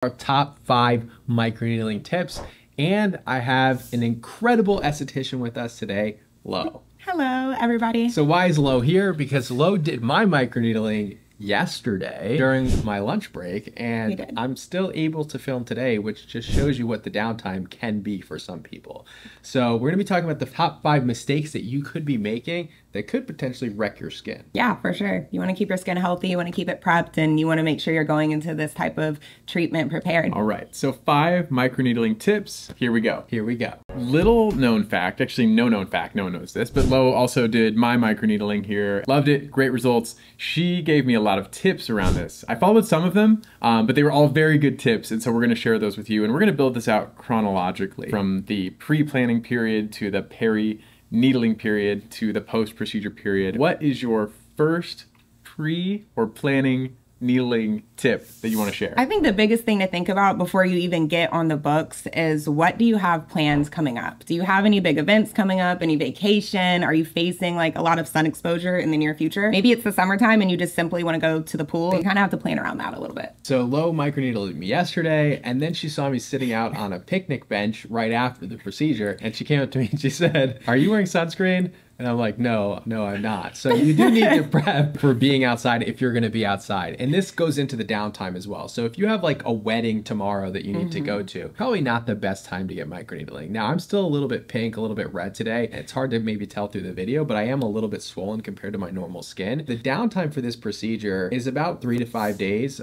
Our top 5 microneedling tips, and I have an incredible esthetician with us today, Lo. Hello, everybody. So why is Lo here? Because Lo did my microneedling yesterday during my lunch break, and I'm still able to film today, which just shows you what the downtime can be for some people. So we're gonna be talking about the top 5 mistakes that you could be making that could potentially wreck your skin. Yeah, for sure. You want to keep your skin healthy, you want to keep it prepped, and you want to make sure you're going into this type of treatment prepared. All right, so 5 microneedling tips. Here we go. Here we go. Little known fact, actually no known fact, no one knows this, but Lo also did my microneedling here. Loved it, great results. She gave me a lot of tips around this. I followed some of them, but they were all very good tips, and so we're gonna share those with you, and we're gonna build this out chronologically from the pre-planning period to the peri-needling period to the post-procedure period. What is your first pre or planning needling tip that you want to share? I think the biggest thing to think about before you even get on the books is, what do you have plans coming up? Do you have any big events coming up? Any vacation? Are you facing like a lot of sun exposure in the near future? Maybe it's the summertime and you just simply want to go to the pool. You kind of have to plan around that a little bit. So Lo microneedled me yesterday, and then she saw me sitting out on a picnic bench right after the procedure, and she came up to me and she said, "Are you wearing sunscreen?" And I'm like, no, I'm not. So you do need to prep for being outside if you're gonna be outside. And this goes into the downtime as well. So if you have like a wedding tomorrow that you need to go to, probably not the best time to get microneedling. Now, I'm still a little bit pink, a little bit red today. It's hard to maybe tell through the video, but I am a little bit swollen compared to my normal skin. The downtime for this procedure is about 3 to 5 days,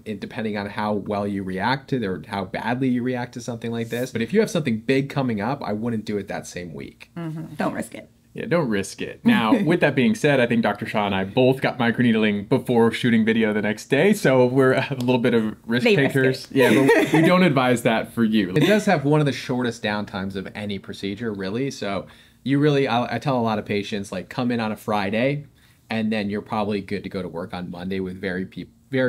depending on how well you react to it or how badly you react to something like this. But if you have something big coming up, I wouldn't do it that same week. Don't risk it. Yeah, don't risk it. Now, with that being said, I think Dr. Shah and I both got microneedling before shooting video the next day, so we're a little bit of risk takers. Yeah, but we don't advise that for you. It does have one of the shortest downtimes of any procedure, really. So you really, I tell a lot of patients, like, come in on a Friday, and then you're probably good to go to work on Monday with very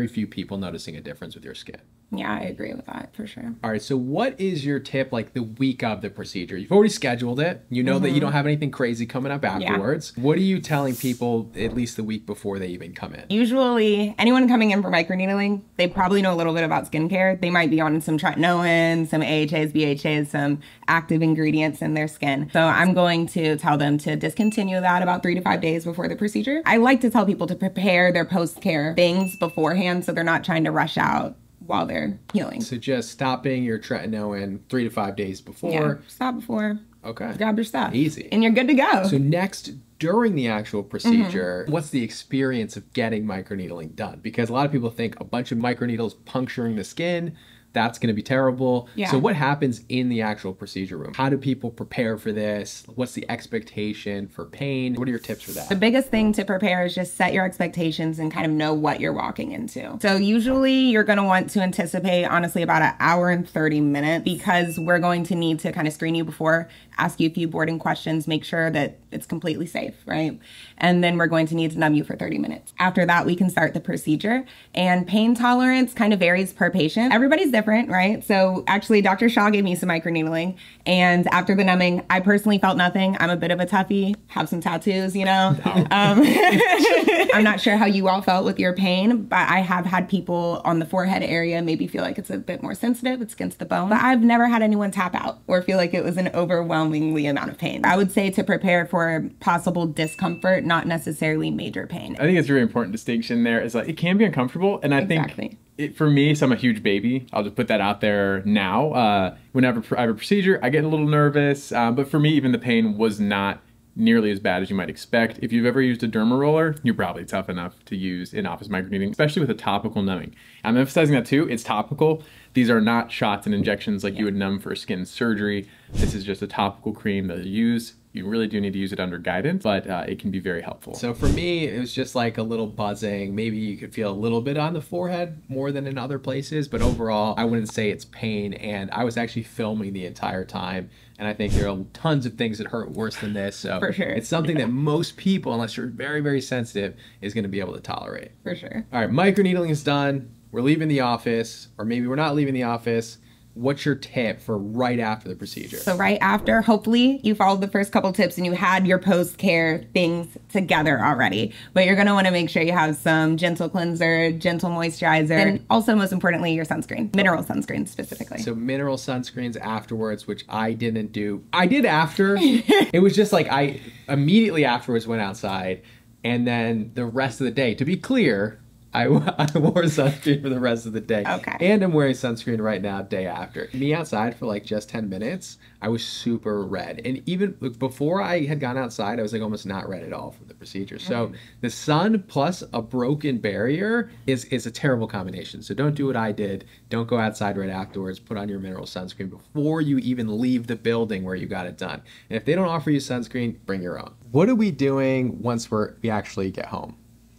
few people noticing a difference with your skin. Yeah, I agree with that for sure. All right, so what is your tip like the week of the procedure? You've already scheduled it. You know that you don't have anything crazy coming up afterwards. Yeah. What are you telling people at least the week before they even come in? Usually, anyone coming in for microneedling, they probably know a little bit about skincare. They might be on some tretinoin, some AHAs, BHAs, some active ingredients in their skin. So I'm going to tell them to discontinue that about 3 to 5 days before the procedure. I like to tell people to prepare their post-care things beforehand so they're not trying to rush out while they're healing. So just stopping your tretinoin 3 to 5 days before. Yeah, stop before. Okay. Grab your stuff. Easy. And you're good to go. So next, during the actual procedure, what's the experience of getting microneedling done? Because a lot of people think a bunch of microneedles puncturing the skin, that's gonna be terrible. Yeah. So what happens in the actual procedure room? How do people prepare for this? What's the expectation for pain? What are your tips for that? The biggest thing to prepare is just set your expectations and kind of know what you're walking into. So usually you're gonna want to anticipate, honestly, about 1 hour and 30 minutes, because we're going to need to kind of screen you before, ask you a few boarding questions, make sure that it's completely safe, right? And then we're going to need to numb you for 30 minutes. After that, we can start the procedure. And pain tolerance kind of varies per patient. Everybody's different, right? So actually, Dr. Shah gave me some microneedling, and after the numbing, I personally felt nothing. I'm a bit of a toughie, have some tattoos, you know? I'm not sure how you all felt with your pain, but I have had people on the forehead area maybe feel like it's a bit more sensitive, it's against the bone. But I've never had anyone tap out or feel like it was an overwhelmingly amount of pain. I would say to prepare for possible discomfort, not necessarily major pain. I think it's a really important distinction there. Is like, it can be uncomfortable, and I think for me, so I'm a huge baby. I'll just put that out there now. Whenever I have a procedure, I get a little nervous, but for me, even the pain was not nearly as bad as you might expect. If you've ever used a dermaroller, you're probably tough enough to use in-office microneedling, especially with a topical numbing. I'm emphasizing that too, it's topical. These are not shots and injections like you would numb for skin surgery. This is just a topical cream that you use. You really do need to use it under guidance, but it can be very helpful. So for me, it was just like a little buzzing. Maybe you could feel a little bit on the forehead more than in other places, but overall, I wouldn't say it's pain. And I was actually filming the entire time. And I think there are tons of things that hurt worse than this. So for sure, it's something that most people, unless you're very, very sensitive, is gonna be able to tolerate. For sure. All right, microneedling is done. We're leaving the office, or maybe we're not leaving the office. what's your tip for right after the procedure? So right after, hopefully you followed the first couple tips and you had your post-care things together already. But you're going to want to make sure you have some gentle cleanser, gentle moisturizer, and also most importantly, your sunscreen, mineral sunscreen specifically. So mineral sunscreens afterwards, which I didn't do. I did after. It was just like I immediately afterwards went outside, and then the rest of the day, to be clear, I wore sunscreen for the rest of the day. Okay. And I'm wearing sunscreen right now, day after. Me outside for like just 10 minutes, I was super red. And even before I had gone outside, I was like almost not red at all from the procedure. So the sun plus a broken barrier is a terrible combination. So don't do what I did. Don't go outside right afterwards. Put on your mineral sunscreen before you even leave the building where you got it done. And if they don't offer you sunscreen, bring your own. What are we doing once we actually get home?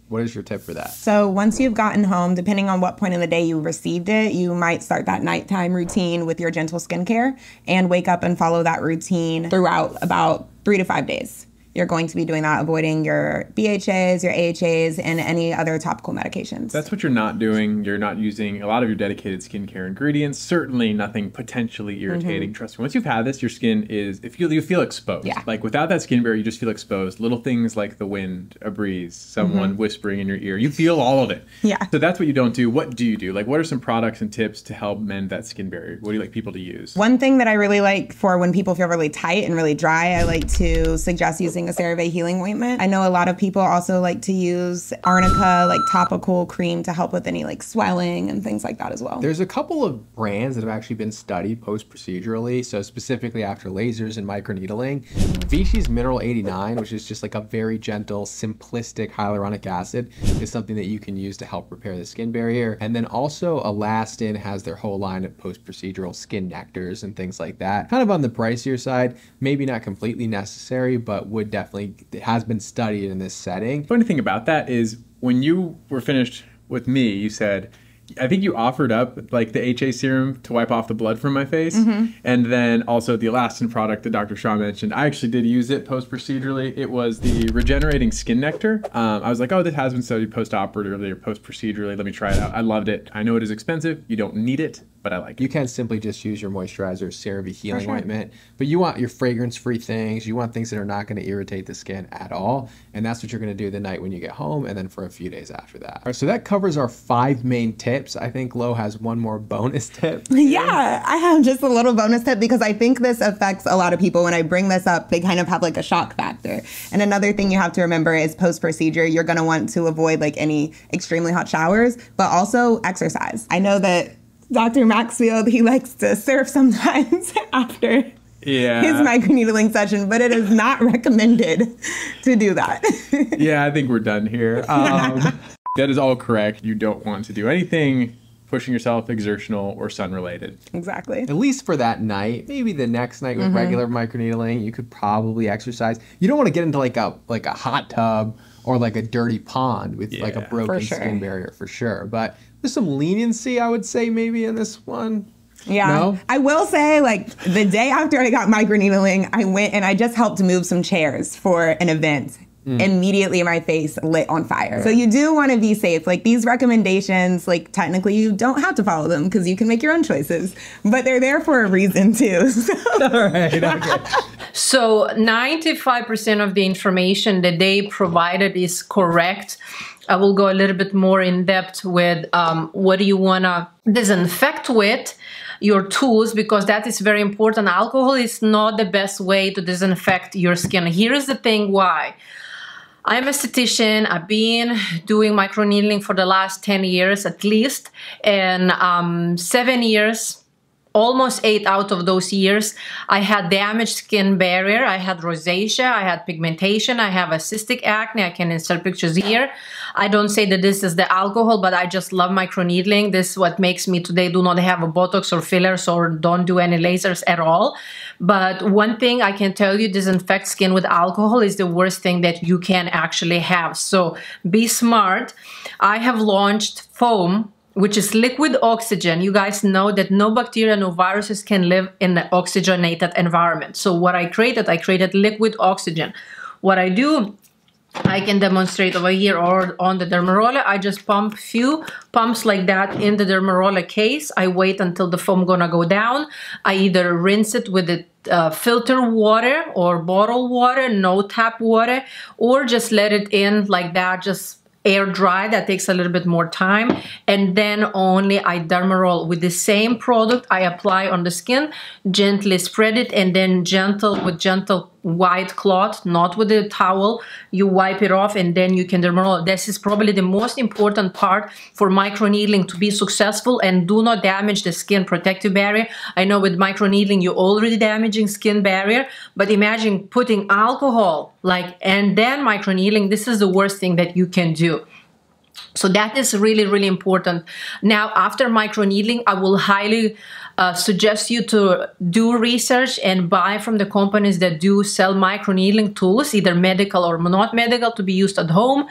What is your tip for that? So once you've gotten home, depending on what point in the day you received it, you might start that nighttime routine with your gentle skincare and wake up and follow that routine throughout about 3 to 5 days. You're going to be doing that, avoiding your BHAs, your AHAs, and any other topical medications. That's what you're not doing. You're not using a lot of your dedicated skincare ingredients. Certainly nothing potentially irritating. Trust me, once you've had this, your skin you feel exposed. Yeah. Like without that skin barrier, you just feel exposed. Little things like the wind, a breeze, someone whispering in your ear. You feel all of it. Yeah. So that's what you don't do. What do you do? Like what are some products and tips to help mend that skin barrier? What do you like people to use? One thing that I really like for when people feel really tight and really dry, I like to suggest using a CeraVe healing ointment. I know a lot of people also like to use arnica, like topical cream, to help with any like swelling and things like that as well. There's a couple of brands that have actually been studied post-procedurally, so specifically after lasers and microneedling. Vichy's Mineral 89, which is just like a very gentle, simplistic hyaluronic acid, is something that you can use to help repair the skin barrier. And then also Alastin has their whole line of post-procedural skin nectars and things like that. Kind of on the pricier side, maybe not completely necessary, but would definitely, it has been studied in this setting. Funny thing about that is when you were finished with me, you said, I think you offered up like the HA serum to wipe off the blood from my face. And then also the Alastin product that Dr. Shah mentioned. I actually did use it post-procedurally. It was the regenerating skin nectar. I was like, oh, this has been studied post-operatively or post-procedurally. Let me try it out. I loved it. I know it is expensive. You don't need it, but I like it. You can simply just use your moisturizer, CeraVe healing ointment, but you want your fragrance-free things. You want things that are not going to irritate the skin at all, and that's what you're going to do the night when you get home, and then for a few days after that. All right, so that covers our 5 main tips. I think Lo has one more bonus tip. Yeah, I have just a little bonus tip because I think this affects a lot of people. When I bring this up, they kind of have like a shock factor. And another thing you have to remember is post-procedure, you're going to want to avoid like any extremely hot showers, but also exercise. I know that Dr. Maxfield, he likes to surf sometimes after his microneedling session, but it is not recommended to do that. Yeah, I think we're done here. That is all correct. You don't want to do anything pushing yourself, exertional, or sun-related. Exactly. At least for that night. Maybe the next night with regular microneedling, you could probably exercise. You don't want to get into like a hot tub or like a dirty pond with like a broken skin barrier for sure. But there's some leniency, I would say, maybe in this one. Yeah. No? I will say, like, the day after I got microneedling, I went and I just helped move some chairs for an event. Immediately my face lit on fire. So you do want to be safe. Like these recommendations, like technically you don't have to follow them because you can make your own choices, but they're there for a reason too. So. All right, okay. So 95% of the information that they provided is correct. I will go a little bit more in depth with what do you want to disinfect with, your tools, because that is very important. Alcohol is not the best way to disinfect your skin. Here is the thing why. I'm a esthetician. I've been doing microneedling for the last 10 years at least, and 7 years, almost 8 out of those years, I had damaged skin barrier. I had rosacea, I had pigmentation, I have a cystic acne. I can insert pictures here. I don't say that this is the alcohol, but I just love microneedling. This is what makes me today do not have a Botox or fillers or don't do any lasers at all. But one thing I can tell you, disinfect skin with alcohol is the worst thing that you can actually have. So be smart. I have launched foam, which is liquid oxygen. You guys know that no bacteria, no viruses can live in the oxygenated environment. So what I created liquid oxygen. What I do I can demonstrate over here or on the dermaroller. I just pump few pumps like that in the dermaroller case. I wait until the foam gonna go down. I either rinse it with the filter water or bottled water, no tap water, or just let it in like that, just air dry. That takes a little bit more time. And then only I dermaroll with the same product. I apply on the skin, gently spread it, and then with gentle white cloth, not with a towel, you wipe it off, and then you can dermaroll. This is probably the most important part for microneedling to be successful, and do not damage the skin protective barrier. I know with microneedling you're already damaging skin barrier, but imagine putting alcohol and then microneedling. This is the worst thing that you can do. So that is really, really important. Now, after microneedling, I will highly suggest you to do research and buy from the companies that do sell microneedling tools, either medical or not medical, to be used at home,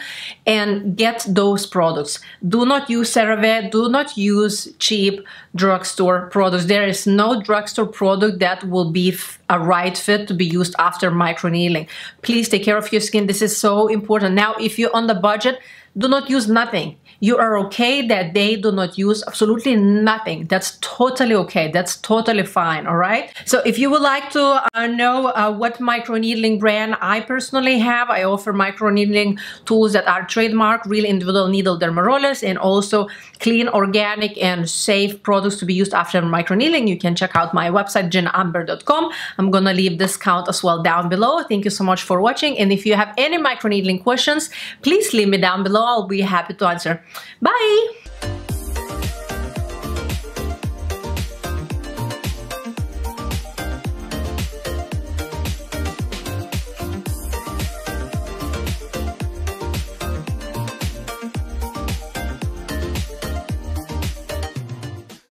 and get those products. Do not use CeraVe, do not use cheap drugstore products. There is no drugstore product that will be a right fit to be used after microneedling. Please take care of your skin. This is so important. Now, if you're on the budget, do not use nothing. You are okay that they do not use absolutely nothing. That's totally okay. That's totally fine, all right? So if you would like to know what microneedling brand I personally have, I offer microneedling tools that are trademark, real individual needle dermarollers, and also clean, organic, and safe products to be used after microneedling. You can check out my website, jenamber.com. I'm gonna leave discount as well down below. Thank you so much for watching. And if you have any microneedling questions, please leave me down below. I'll be happy to answer. Bye!